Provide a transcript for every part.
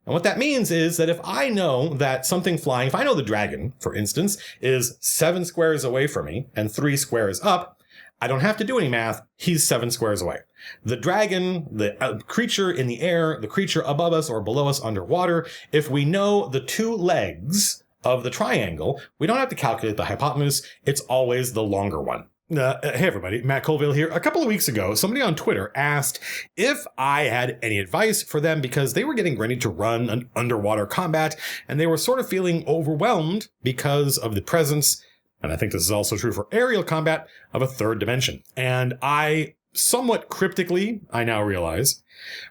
And what that means is that if I know that something flying, if I know the dragon, for instance, is 7 squares away from me and 3 squares up, I don't have to do any math. He's 7 squares away. The dragon, the creature in the air, the creature above us or below us underwater, if we know the 2 legs of the triangle, we don't have to calculate the hypotenuse. It's always the longer one. Hey everybody, Matt Colville here. A couple of weeks ago, somebody on Twitter asked if I had any advice for them because they were getting ready to run an underwater combat and they were sort of feeling overwhelmed because of the presence, and I think this is also true for aerial combat, of a third dimension. And I somewhat cryptically, I now realize,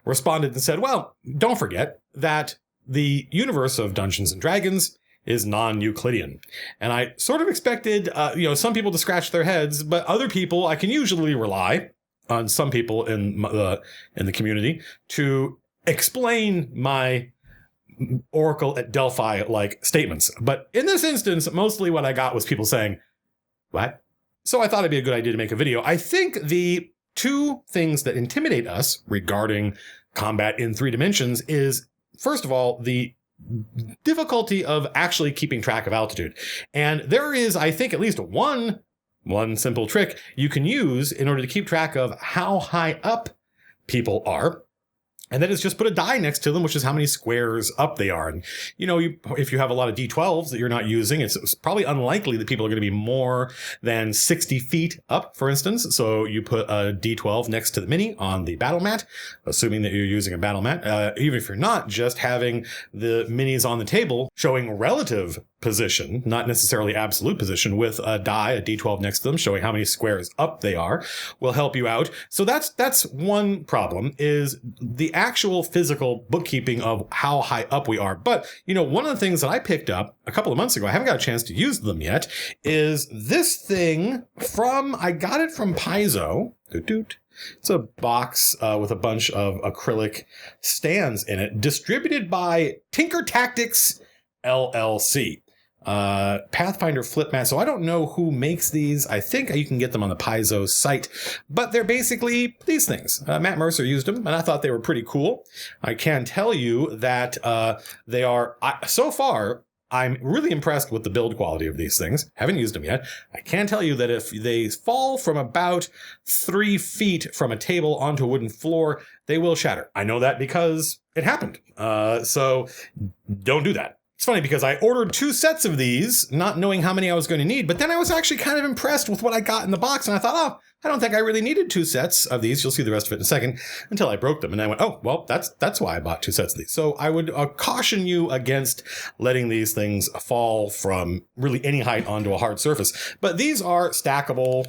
responded and said, well, don't forget that the universe of Dungeons and Dragons is non-Euclidean. And I sort of expected, some people to scratch their heads, but other people, I can usually rely on some people in the community to explain my Oracle at Delphi-like statements. But in this instance, mostly what I got was people saying, what? So I thought it'd be a good idea to make a video. I think the 2 things that intimidate us regarding combat in 3 dimensions is, first of all, the difficulty of actually keeping track of altitude. And there is, I think, at least one simple trick you can use in order to keep track of how high up people are. And that is just put a die next to them, which is how many squares up they are. And, if you have a lot of D12s that you're not using, it's probably unlikely that people are going to be more than 60 feet up, for instance. So you put a D12 next to the mini on the battle mat, assuming that you're using a battle mat. Even if you're not, just having the minis on the table showing relative position, not necessarily absolute position, with a die, a D12 next to them, showing how many squares up they are, will help you out. So that's one problem, is the actual physical bookkeeping of how high up we are. But, one of the things that I picked up a couple of months ago, I haven't got a chance to use them yet, is this thing I got it from Paizo. It's a box with a bunch of acrylic stands in it, distributed by Tinker Tactics LLC. Pathfinder flip mat. So I don't know who makes these. I think you can get them on the Paizo site, but they're basically these things. Matt Mercer used them and I thought they were pretty cool. I can tell you that they are, so far, I'm really impressed with the build quality of these things. Haven't used them yet. I can tell you that if they fall from about 3 feet from a table onto a wooden floor, they will shatter. I know that because it happened. So don't do that. It's funny because I ordered 2 sets of these, not knowing how many I was going to need, but then I was actually kind of impressed with what I got in the box, and I thought, I don't think I really needed 2 sets of these. You'll see the rest of it in a second, until I broke them. And I went, oh, well, that's why I bought 2 sets of these. So I would caution you against letting these things fall from really any height onto a hard surface. But these are stackable.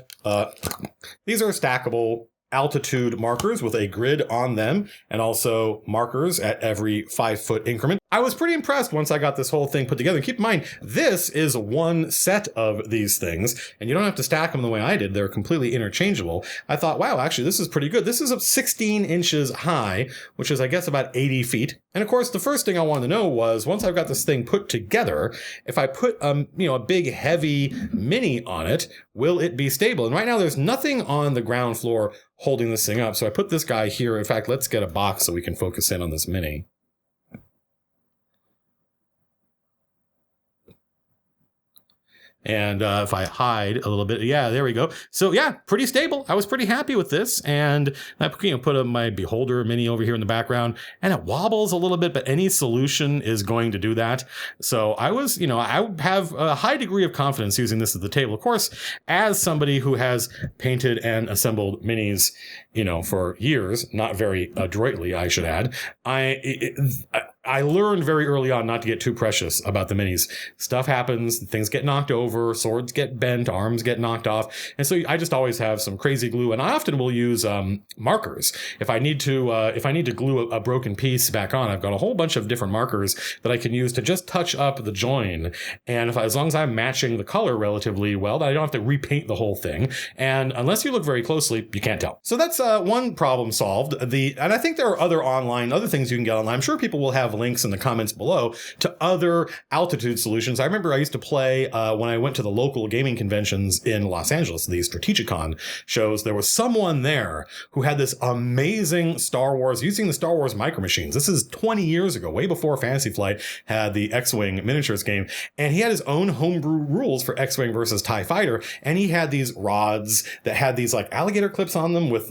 Altitude markers with a grid on them, and also markers at every 5-foot increment. I was pretty impressed once I got this whole thing put together. Keep in mind, this is 1 set of these things, and you don't have to stack them the way I did. They're completely interchangeable. I thought, wow, actually, this is pretty good. This is 16 inches high, which is, I guess, about 80 feet. And of course, the first thing I wanted to know was, once I've got this thing put together, if I put, a big, heavy mini on it, will it be stable? And right now, there's nothing on the ground floor holding this thing up. So I put this guy here. In fact, let's get a box so we can focus in on this mini. And if I hide a little bit, yeah, there we go. So yeah, pretty stable. I was pretty happy with this. And I put my Beholder mini over here in the background, and it wobbles a little bit, but any solution is going to do that. So I was, I have a high degree of confidence using this at the table. Of course, as somebody who has painted and assembled minis, for years, not very adroitly, I should add, I learned very early on not to get too precious about the minis. Stuff happens, things get knocked over, swords get bent, arms get knocked off. And so I just always have some crazy glue, and I often will use markers. If I need to glue a broken piece back on, I've got a whole bunch of different markers that I can use to just touch up the join. And as long as I'm matching the color relatively well, then I don't have to repaint the whole thing. And unless you look very closely, you can't tell. So that's one problem solved. And I think there are other things you can get online. I'm sure people will have have links in the comments below to other altitude solutions. I remember I used to play when I went to the local gaming conventions in Los Angeles, these Strategicon shows. There was someone there who had this amazing Star Wars, using the Star Wars micro machines. This is 20 years ago, way before Fantasy Flight had the X-Wing miniatures game. And he had his own homebrew rules for X-Wing versus TIE Fighter. And he had these rods that had these like alligator clips on them with,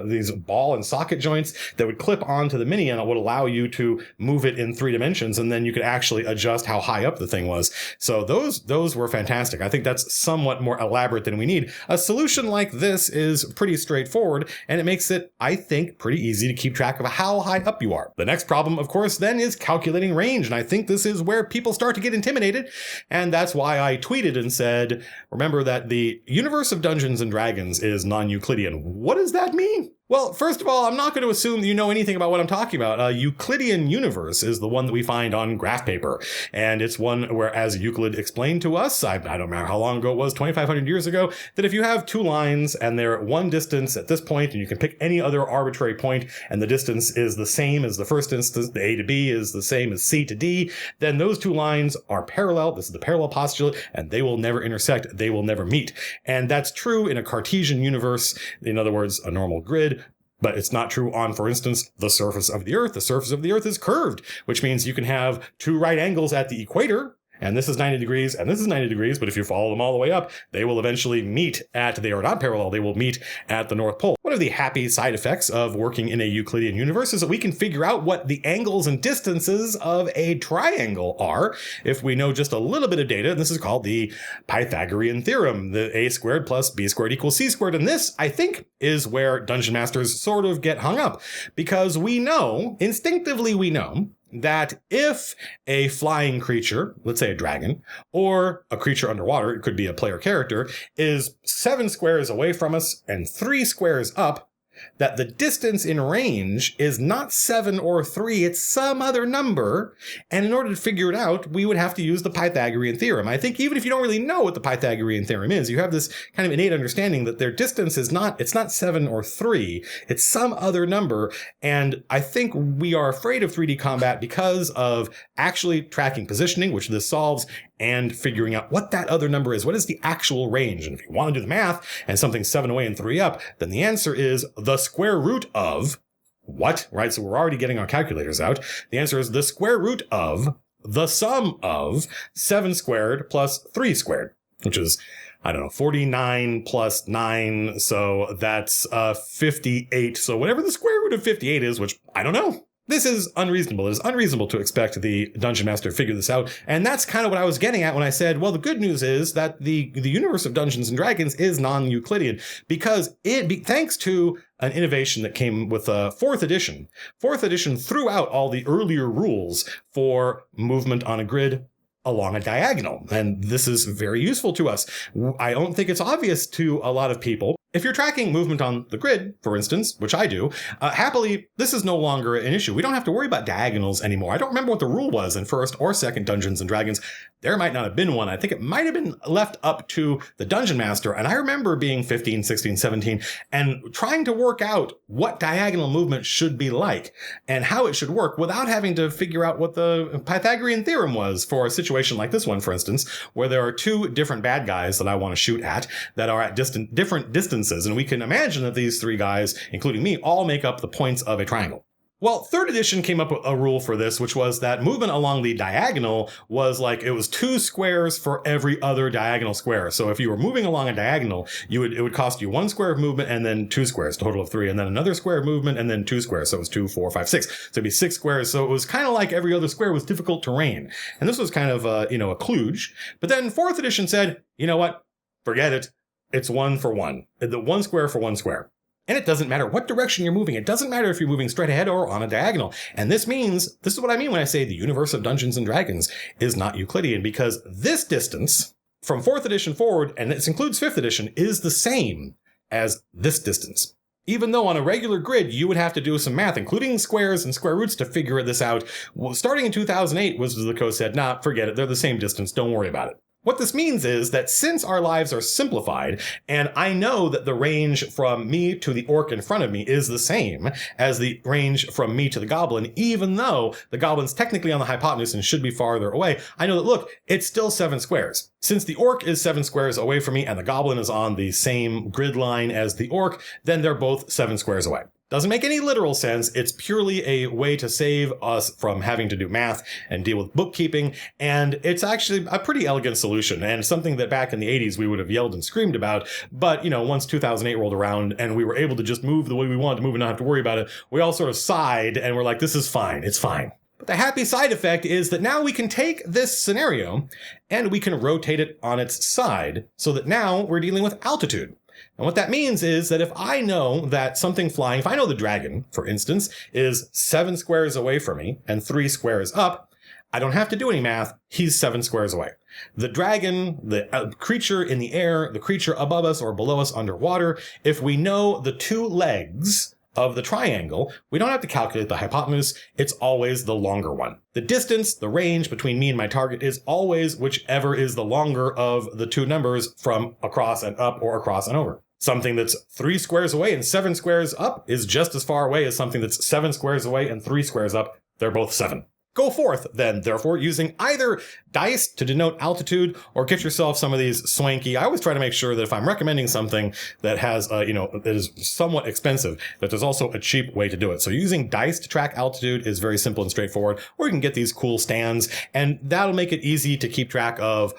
these ball and socket joints that would clip onto the mini, and it would allow you to move it in 3 dimensions. And then you could actually adjust how high up the thing was. So those were fantastic. I think that's somewhat more elaborate than we need. A solution like this is pretty straightforward, and it makes it, I think, pretty easy to keep track of how high up you are. The next problem, of course, then is calculating range. And I think this is where people start to get intimidated. And that's why I tweeted and said, remember that the universe of Dungeons and Dragons is non-Euclidean. What does that mean? Well, first of all, I'm not going to assume that you know anything about what I'm talking about. A Euclidean universe is the one that we find on graph paper. And it's one where, as Euclid explained to us, I don't remember how long ago it was, 2,500 years ago, that if you have 2 lines and they're at one distance at this point, and you can pick any other arbitrary point, and the distance is the same as the first instance, the A to B is the same as C to D, then those 2 lines are parallel. This is the parallel postulate, and they will never intersect. They will never meet. And that's true in a Cartesian universe. In other words, a normal grid. But it's not true on, for instance, the surface of the Earth. The surface of the Earth is curved, which means you can have 2 right angles at the equator, and this is 90 degrees, and this is 90 degrees, but if you follow them all the way up, they will eventually meet they are not parallel, they will meet at the North Pole. One of the happy side effects of working in a Euclidean universe is that we can figure out what the angles and distances of a triangle are if we know just a little bit of data, and this is called the Pythagorean Theorem, the a squared plus b squared equals c squared, and this, I think, is where dungeon masters sort of get hung up, because instinctively we know, that if a flying creature, let's say a dragon, or a creature underwater, it could be a player character, is 7 squares away from us and 3 squares up, that the distance in range is not 7 or 3, it's some other number. And in order to figure it out, we would have to use the Pythagorean Theorem. I think even if you don't really know what the Pythagorean Theorem is, you have this kind of innate understanding that their distance is not 7 or 3, it's some other number. And I think we are afraid of 3D combat because of actually tracking positioning, which this solves, and figuring out what that other number is. What is the actual range? And if you want to do the math and something's 7 away and 3 up, then the answer is the square root of what? Right? So we're already getting our calculators out. The answer is the square root of the sum of 7 squared plus 3 squared, which is, 49 plus 9. So that's 58. So whatever the square root of 58 is, which I don't know. This is unreasonable. It is unreasonable to expect the dungeon master to figure this out. And that's kind of what I was getting at when I said, well, the good news is that the universe of Dungeons and Dragons is non-Euclidean, because thanks to an innovation that came with 4th edition. 4th edition threw out all the earlier rules for movement on a grid along a diagonal. And this is very useful to us. I don't think it's obvious to a lot of people. If you're tracking movement on the grid, for instance, which I do, happily, this is no longer an issue. We don't have to worry about diagonals anymore. I don't remember what the rule was in 1st or 2nd Dungeons & Dragons. There might not have been one. I think it might have been left up to the dungeon master. And I remember being 15, 16, 17 and trying to work out what diagonal movement should be like and how it should work without having to figure out what the Pythagorean theorem was for a situation like this one, for instance, where there are 2 different bad guys that I want to shoot at that are at different distances. And we can imagine that these 3 guys, including me, all make up the points of a triangle. Well, 3rd edition came up with a rule for this, which was that movement along the diagonal was like, it was 2 squares for every other diagonal square. So if you were moving along a diagonal, it would cost you 1 square of movement and then 2 squares, a total of 3, and then another square of movement and then 2 squares. So it was 2, 4, 5, 6. So it'd be 6 squares. So it was kind of like every other square was difficult terrain. And this was kind of, a kludge. But then 4th edition said, you know what? Forget it. It's 1 for 1. The 1 square for 1 square. And it doesn't matter what direction you're moving. It doesn't matter if you're moving straight ahead or on a diagonal. And this is what I mean when I say the universe of Dungeons and Dragons is not Euclidean, because this distance from 4th edition forward, and this includes 5th edition, is the same as this distance. Even though on a regular grid, you would have to do some math, including squares and square roots to figure this out. Well, starting in 2008 was the code said, nah, forget it. They're the same distance. Don't worry about it. What this means is that since our lives are simplified, and I know that the range from me to the orc in front of me is the same as the range from me to the goblin, even though the goblin's technically on the hypotenuse and should be farther away, I know that, look, it's still 7 squares. Since the orc is 7 squares away from me and the goblin is on the same grid line as the orc, then they're both 7 squares away. Doesn't make any literal sense. It's purely a way to save us from having to do math and deal with bookkeeping. And it's actually a pretty elegant solution and something that back in the 80s we would have yelled and screamed about. But, once 2008 rolled around and we were able to just move the way we wanted to move and not have to worry about it, we all sort of sighed and we're like, this is fine. It's fine. But the happy side effect is that now we can take this scenario and we can rotate it on its side so that now we're dealing with altitude. And what that means is that if I know that something flying, if I know the dragon, for instance, is 7 squares away from me and 3 squares up, I don't have to do any math. He's 7 squares away. The dragon, the creature in the air, the creature above us or below us underwater, if we know the 2 legs of the triangle, we don't have to calculate the hypotenuse. It's always the longer one. The distance, the range between me and my target is always whichever is the longer of the 2 numbers from across and up or across and over. Something that's 3 squares away and 7 squares up is just as far away as something that's 7 squares away and 3 squares up. They're both 7. Go forth, then, therefore, using either dice to denote altitude or get yourself some of these swanky. I always try to make sure that if I'm recommending something that has, that is somewhat expensive, that there's also a cheap way to do it. So using dice to track altitude is very simple and straightforward, or you can get these cool stands, and that'll make it easy to keep track of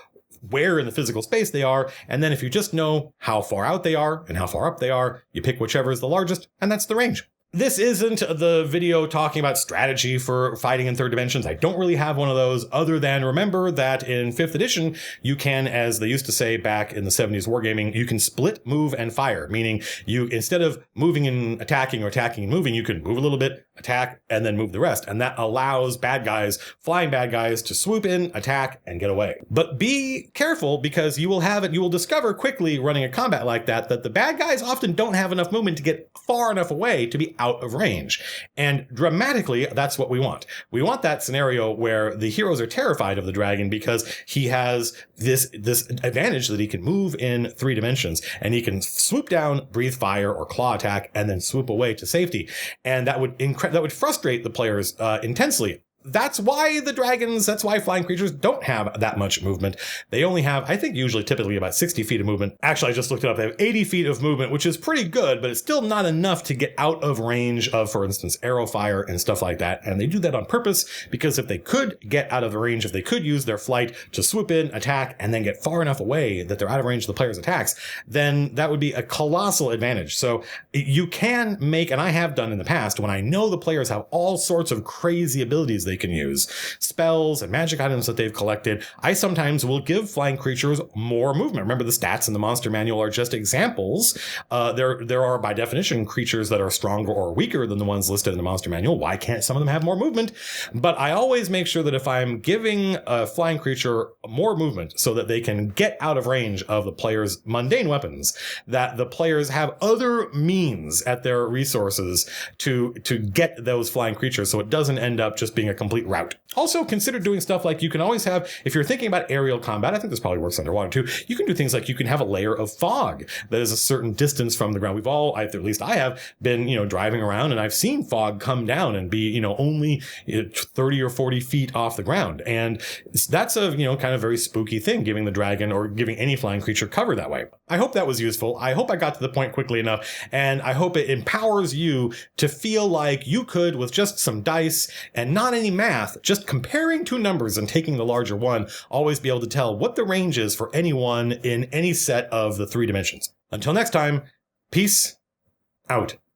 where in the physical space they are. And then if you just know how far out they are and how far up they are, you pick whichever is the largest, and that's the range. This isn't the video talking about strategy for fighting in 3rd dimensions. I don't really have one of those other than remember that in 5th edition, you can, as they used to say back in the 70s wargaming, you can split, move, and fire, meaning you, instead of moving and attacking or attacking and moving, you can move a little bit, attack, and then move the rest. And that allows bad guys, flying bad guys, to swoop in, attack, and get away. But be careful because you will discover quickly running a combat like that the bad guys often don't have enough movement to get far enough away to be out of range. And dramatically, that's what we want. We want that scenario where the heroes are terrified of the dragon because he has this advantage that he can move in 3 dimensions and he can swoop down, breathe fire, or claw attack, and then swoop away to safety. And that would frustrate the players intensely. That's why flying creatures don't have that much movement. They only have, I think, typically about 60 feet of movement. Actually, I just looked it up. They have 80 feet of movement, which is pretty good, but it's still not enough to get out of range of, for instance, arrow fire and stuff like that. And they do that on purpose because if they could get out of the range, if they could use their flight to swoop in, attack, and then get far enough away that they're out of range of the player's attacks, then that would be a colossal advantage. So you can make, and I have done in the past, when I know the players have all sorts of crazy abilities they can use, spells and magic items that they've collected, I sometimes will give flying creatures more movement. Remember, the stats in the monster manual are just examples. There are, by definition, creatures that are stronger or weaker than the ones listed in the monster manual. Why can't some of them have more movement? But I always make sure that if I'm giving a flying creature more movement so that they can get out of range of the player's mundane weapons, that the players have other means at their resources to get those flying creatures so it doesn't end up just being a complete rout. Also, consider doing stuff like you can always have, if you're thinking about aerial combat, I think this probably works underwater too, you can do things like you can have a layer of fog that is a certain distance from the ground. We've all, at least I have, been, driving around and I've seen fog come down and be, only 30 or 40 feet off the ground. And that's a, kind of very spooky thing, giving the dragon or giving any flying creature cover that way. I hope that was useful. I hope I got to the point quickly enough, and I hope it empowers you to feel like you could, with just some dice and not any math, just comparing 2 numbers and taking the larger one, always be able to tell what the range is for anyone in any set of the 3 dimensions. Until next time, peace out.